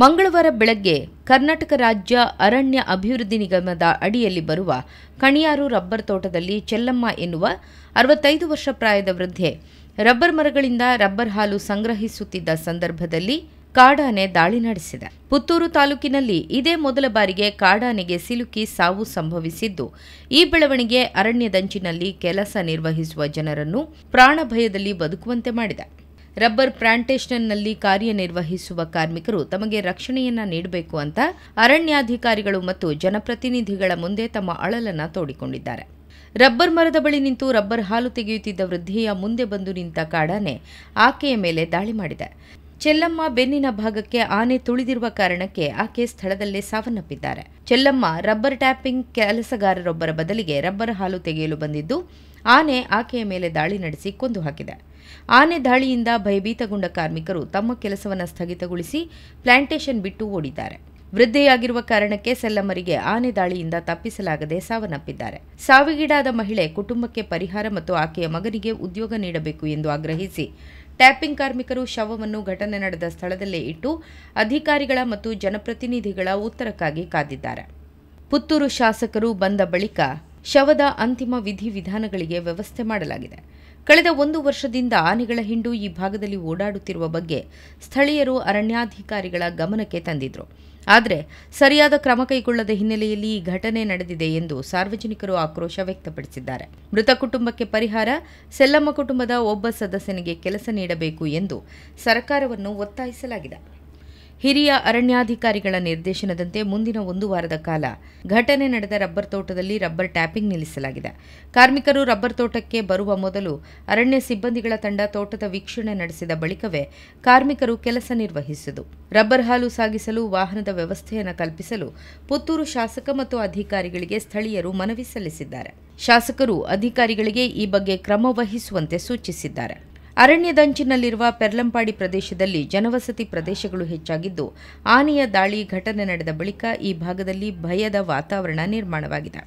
ಮಂಗಳವಾರ ಬೆಳಗ್ಗೆ ಕರ್ನಾಟಕ ರಾಜ್ಯ ಅರಣ್ಯ ಅಭಿವೃದ್ಧಿ ನಿಗಮದ ಅಡಿಯಲ್ಲಿ ಬರುವ ಕಣಿಯಾರು ರಬ್ಬರ್ ತೋಟದಲ್ಲಿ ಚೆಲ್ಲಮ್ಮ ಎನ್ನುವ 65 ವರ್ಷ ಪ್ರಾಯದ ವೃದ್ಧೆ ರಬ್ಬರ್ ಮರಗಳಿಂದ ರಬ್ಬರ್ ಹಾಲು ಸಂಗ್ರಹಿಸುತ್ತಿದ್ದ ಸಂದರ್ಭದಲ್ಲಿ ಕಾಡಾನೆ ದಾಳಿ ನಡೆಸಿದೆ. ಪುತ್ತೂರು ತಾಲೂಕಿನಲ್ಲಿ ಇದೇ ಮೊದಲ ಬಾರಿಗೆ ಕಾಡಾನೆಗೆ ಸಿಲುಕಿ ಸಾವು ಸಂಭವಿಸಿದ್ದು, ಈ ಬೆಳವಣಿಗೆ ಅರಣ್ಯದಂಚಿನಲ್ಲಿ ಕೆಲಸ ನಿರ್ವಹಿಸುವ ಜನರನ್ನು ಪ್ರಾಣ ಭಯದಲ್ಲಿ ಬದುಕುವಂತೆ ಮಾಡಿದೆ. ರಬ್ಬರ್ ಪ್ಲಾಂಟೇಷನ್ನಲ್ಲಿ ಕಾರ್ಯನಿರ್ವಹಿಸುವ ಕಾರ್ಮಿಕರು ತಮಗೆ ರಕ್ಷಣೆಯನ್ನ ನೀಡಬೇಕು ಅಂತ ಅರಣ್ಯಾಧಿಕಾರಿಗಳು ಮತ್ತು ಜನಪ್ರತಿನಿಧಿಗಳ ಮುಂದೆ ತಮ್ಮ ಅಳಲನ್ನ ತೋಡಿಕೊಂಡಿದ್ದಾರೆ. ರಬ್ಬರ್ ಮರದ ಬಳಿ ನಿಂತು ರಬ್ಬರ್ ಹಾಲು ತೆಗೆಯುತ್ತಿದ್ದ ವೃದ್ಧೆಯ ಮುಂದೆ ಬಂದು ನಿಂತ ಕಾಡಾನೆ ಆಕೆಯ ಮೇಲೆ ದಾಳಿ ಮಾಡಿದೆ. ಚೆಲ್ಲಮ್ಮ ಬೆನ್ನಿನ ಭಾಗಕ್ಕೆ ಆನೆ ತುಳಿದಿರುವ ಕಾರಣಕ್ಕೆ ಆಕೆ ಸ್ಥಳದಲ್ಲೇ ಸಾವನ್ನಪ್ಪಿದ್ದಾರೆ. ಚೆಲ್ಲಮ್ಮ ರಬ್ಬರ್ ಟ್ಯಾಪಿಂಗ್ ಕೆಲಸಗಾರರೊಬ್ಬರ ಬದಲಿಗೆ ರಬ್ಬರ್ ಹಾಲು ತೆಗೆಯಲು ಬಂದಿದ್ದು, ಆನೆ ಆಕೆಯ ಮೇಲೆ ದಾಳಿ ನಡೆಸಿ ಕೊಂದು ಹಾಕಿದೆ. ಆನೆ ದಾಳಿಯಿಂದ ಭಯಭೀತಗೊಂಡ ಕಾರ್ಮಿಕರು ತಮ್ಮ ಕೆಲಸವನ್ನು ಸ್ಥಗಿತಗೊಳಿಸಿ ಪ್ಲಾಂಟೇಷನ್ ಬಿಟ್ಟು ಓಡಿದ್ದಾರೆ. ವೃದ್ಧೆಯಾಗಿರುವ ಕಾರಣಕ್ಕೆ ಸೆಲ್ಲಮ್ಮರಿಗೆ ಆನೆ ದಾಳಿಯಿಂದ ತಪ್ಪಿಸಲಾಗದೆ ಸಾವನ್ನಪ್ಪಿದ್ದಾರೆ. ಸಾವಿಗೀಡಾದ ಮಹಿಳೆ ಕುಟುಂಬಕ್ಕೆ ಪರಿಹಾರ ಮತ್ತು ಆಕೆಯ ಮಗನಿಗೆ ಉದ್ಯೋಗ ನೀಡಬೇಕು ಎಂದು ಆಗ್ರಹಿಸಿ ಟ್ಯಾಪಿಂಗ್ ಕಾರ್ಮಿಕರು ಶವವನ್ನು ಘಟನೆ ನಡೆದ ಸ್ಥಳದಲ್ಲೇ ಇಟ್ಟು ಅಧಿಕಾರಿಗಳ ಮತ್ತು ಜನಪ್ರತಿನಿಧಿಗಳ ಉತ್ತರಕ್ಕಾಗಿ ಕಾದಿದ್ದಾರೆ. ಪುತ್ತೂರು ಶಾಸಕರು ಬಂದ ಬಳಿಕ ಶವದ ಅಂತಿಮ ವಿಧಿವಿಧಾನಗಳಿಗೆ ವ್ಯವಸ್ಥೆ ಮಾಡಲಾಗಿದೆ. ಕಳೆದ 1 ವರ್ಷದಿಂದ ಆನೆಗಳ ಹಿಂಡು ಈ ಭಾಗದಲ್ಲಿ ಓಡಾಡುತ್ತಿರುವ ಬಗ್ಗೆ ಸ್ಥಳೀಯರು ಅರಣ್ಯಾಧಿಕಾರಿಗಳ ಗಮನಕ್ಕೆ ತಂದಿದ್ರು. ಆದರೆ ಸರಿಯಾದ ಕ್ರಮ ಕೈಗೊಳ್ಳದ ಹಿನ್ನೆಲೆಯಲ್ಲಿ ಈ ಘಟನೆ ನಡೆದಿದೆ ಎಂದು ಸಾರ್ವಜನಿಕರು ಆಕ್ರೋಶ ವ್ಯಕ್ತಪಡಿಸಿದ್ದಾರೆ. ಮೃತ ಕುಟುಂಬಕ್ಕೆ ಪರಿಹಾರ, ಸೆಲ್ಲಮ್ಮ ಕುಟುಂಬದ ಒಬ್ಬ ಸದಸ್ಯನಿಗೆ ಕೆಲಸ ನೀಡಬೇಕು ಎಂದು ಸರ್ಕಾರವನ್ನು ಒತ್ತಾಯಿಸಲಾಗಿದೆ. ಹಿರಿಯ ಅರಣ್ಯಾಧಿಕಾರಿಗಳ ನಿರ್ದೇಶನದಂತೆ ಮುಂದಿನ 1 ವಾರದ ಕಾಲ ಘಟನೆ ನಡೆದ ರಬ್ಬರ್ ತೋಟದಲ್ಲಿ ರಬ್ಬರ್ ಟ್ಯಾಪಿಂಗ್ ನಿಲ್ಲಿಸಲಾಗಿದೆ. ಕಾರ್ಮಿಕರು ರಬ್ಬರ್ ತೋಟಕ್ಕೆ ಬರುವ ಮೊದಲು ಅರಣ್ಯ ಸಿಬ್ಬಂದಿಗಳ ತಂಡ ತೋಟದ ವೀಕ್ಷಣೆ ನಡೆಸಿದ ಬಳಿಕವೇ ಕಾರ್ಮಿಕರು ಕೆಲಸ ನಿರ್ವಹಿಸಿದರು. ರಬ್ಬರ್ ಹಾಲು ಸಾಗಿಸಲು ವಾಹನದ ವ್ಯವಸ್ಥೆಯನ್ನು ಕಲ್ಪಿಸಲು ಪುತ್ತೂರು ಶಾಸಕ ಮತ್ತು ಅಧಿಕಾರಿಗಳಿಗೆ ಸ್ಥಳೀಯರು ಮನವಿ ಸಲ್ಲಿಸಿದ್ದಾರೆ. ಶಾಸಕರು ಅಧಿಕಾರಿಗಳಿಗೆ ಈ ಬಗ್ಗೆ ಕ್ರಮ ವಹಿಸುವಂತೆ ಸೂಚಿಸಿದ್ದಾರೆ. ಅರಣ್ಯದಂಚಿನಲ್ಲಿರುವ ಪೆರ್ಲಂಪಾಡಿ ಪ್ರದೇಶದಲ್ಲಿ ಜನವಸತಿ ಪ್ರದೇಶಗಳು ಹೆಚ್ಚಾಗಿದ್ದು, ಆನೆಯ ದಾಳಿ ಘಟನೆ ನಡೆದ ಬಳಿಕ ಈ ಭಾಗದಲ್ಲಿ ಭಯದ ವಾತಾವರಣ ನಿರ್ಮಾಣವಾಗಿದೆ.